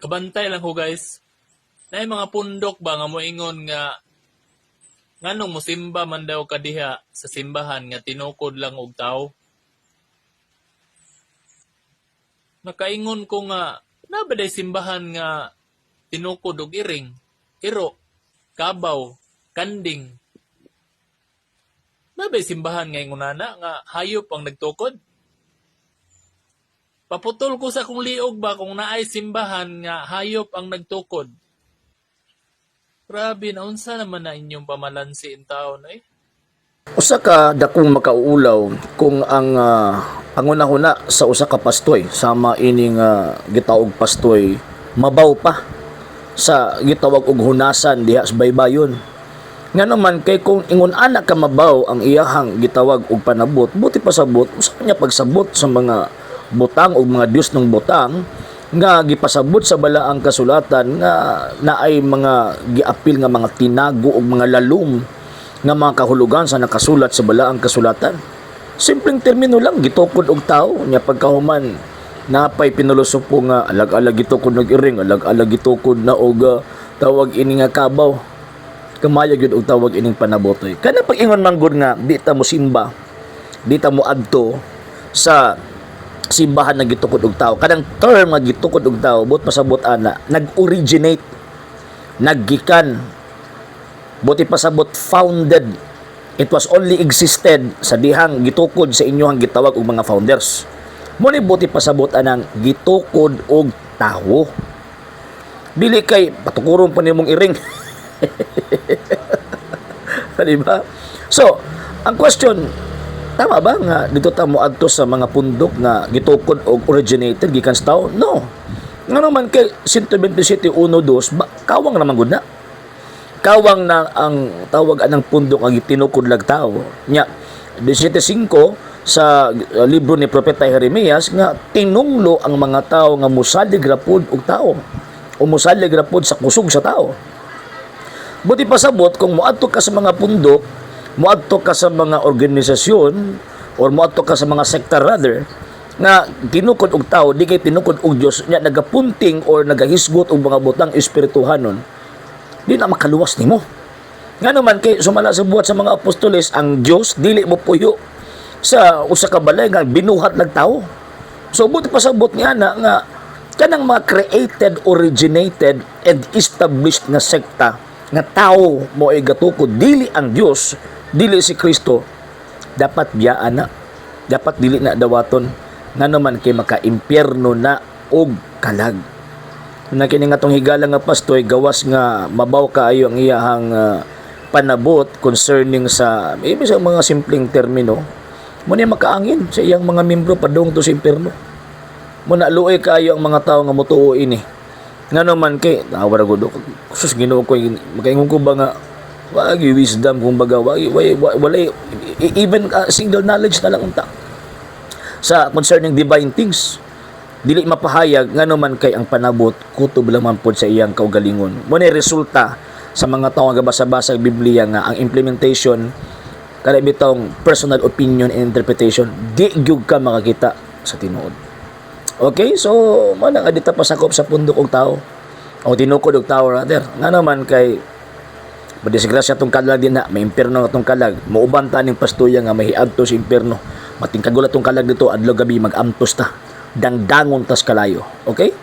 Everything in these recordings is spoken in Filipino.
kabantay lang ko guys. Na mga pundok ba nga moingon nga nganong mosimba man daw kadiha sa simbahan nga tinukod lang og tao. Nakaingon ko nga nabaday simbahan nga tinukod og iring, iro, kabaw, kanding. Nabay simbahan nga ingunana nga hayop ang nagtukod. Paputol ko sa kong liog ba kung naay simbahan nga hayop ang nagtukod. Grabe, naunsa naman na inyong pamalansi in taon eh. Usa ka dakong makauulaw kung ang pangunahuna sa usa ka pastoy sama ining gitawag pastoy mabaw pa sa gitawag og hunasan diha sa baybayon. Nga naman kay kung ingon ana ka mabaw ang iyahang gitawag og panabot, buti pasabot usa niya pagsabot sa mga butang o mga Dios ng butang nga gipasabot sa balaang kasulatan nga naay mga giapil nga mga tinago o mga lalum nga mga kahulugan sa nakasulat sa balaang kasulatan. Simpleng termino lang gitukod og tao nya pagkahuman napay pinulosopo nga alag-alag gitukod og iring, alag-alag gitukod na og tawag ini nga kabaw. Kamaya gyud og tawag ining panabotoy. Kana pag ingon manggod nga di ta mo simba, di ta mo adto sa simbahan na gitukod og tao. Kanang term nga gitukod og tao, but pasabot ana, nag-originate, naggikan, buti pasabot founded. It was only existed sa dihang gitukod sa inyohang gitawag og mga founders. Muni buti pasabot anang gitukod og tao. Dili kay patukuron pa nimong iring. Diba? So, ang question, tama ba nga dito ta mo adto sa mga pundok nga gitukod og originated gikan sa tao? No. Nga naman kay 127:1-2 kawang naman gud na. Kawang na ang tawag anang pundok nga gitinukod lag tao. Nya 17:5 sa libro ni Propeta Jeremias nga tinunglo ang mga tao nga musalig rapod og tao o musalig rapod sa kusog sa tao. Buti pasabot kung moadto ka sa mga pundok, moadto ka sa mga organisasyon or moadto ka sa mga sekta rather nga tinukod og tao di kay tinukod og Dios nya nagapunting or nagahisgot og mga butang espirituhanon di na makaluwas nimo. Nga naman kay sumala sa buhat sa mga apostoles ang Dios dili mo puyo sa usa ka balay nga binuhat lag tao. So buti pasabot nga na nga kanang mga created, originated and established nga sekta nga tao mo ay gatukod dili ang Dios, dili si Kristo, dapat biyaan na, dapat dili na dawaton nga naman kay maka-impyerno na og kalag. Na kini nga tong higala nga pastoy gawas nga mabaw kaayo ang iyahang panabot concerning sa ibig sa mga simpleng termino mo ni makaangin sa iyang mga membro padung to sa impyerno. Mo na luoy kaayo ang mga tawo nga motuo ini. Nga naman kay nawara gud sus Ginoo ko makaingon ko ba nga wagi wisdom kung baga wala even single knowledge na lang unta sa concerning divine things dili mapahayag nga naman kay ang panabot kutob lamang pod sa iyang kaugalingon mo ni resulta sa mga tawo nga basa-basa sa Biblia nga ang implementation kada bitong personal opinion and interpretation di gyud ka makakita sa tinuod. Okay, so mana nga dita pasakop sa pundok og tao o tinukod og tao rather nga naman kay madisgrasya tong kalag din na may impyerno atong kalag mauban ta ning pastoya nga mahiadto sa impyerno matingkagulat tong kalag dito adlaw gabi magamtos ta dangdangon tas kalayo. Okay?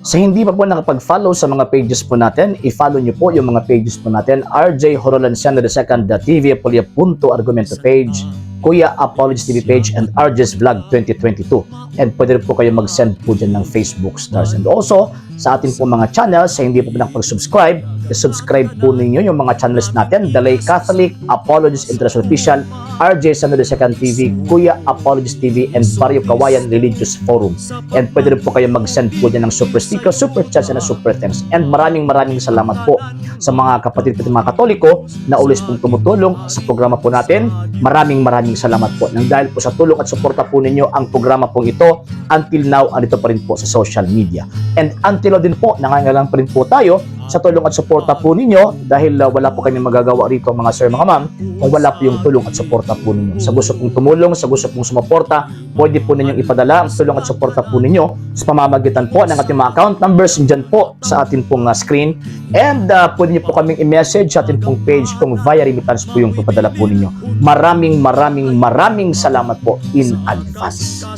Sa hindi pa po nakapag-follow sa mga pages po natin, i-follow nyo po yung mga pages po natin, RJ Horolanciano II.TV, Apolia Punto Argumento page, Kuya Apologies TV page, and RJ's Vlog 2022. And pwede rin po kayo mag-send po dyan ng Facebook stars. And also, sa atin po mga channels, sa hindi po nakapag-subscribe, i-subscribe po ninyo yung mga channels natin, Dalay Catholic, Apologies International Official, RJ Santo II.TV, Kuya Apologies TV, and Barrio Kawayan Religious Forum. And pwede rin po kayo mag-send po dyan ng super sticker, super chats, and super thanks. And maraming salamat po sa mga kapatid at mga Katoliko na ulis pong tumutulong sa programa po natin. Maraming salamat po. Nang dahil po sa tulong at suporta po ninyo ang programa po ito, until now, andito pa rin po sa social media. And until now din po, nangangailangan pa rin po tayo sa tulong at suporta po ninyo dahil wala po kami magagawa rito mga sir, mga ma'am, kung wala po yung tulong at suporta suporta po ninyo. Sa gusto pong tumulong, sa gusto pong sumuporta, pwede po ninyong ipadala ang tulong at suporta po ninyo sa pamamagitan po ng ating mga account numbers dyan po sa ating pong screen. And pwede niyo po kaming i-message sa ating pong page kung via remittance po yung papadala po ninyo. Maraming salamat po in advance.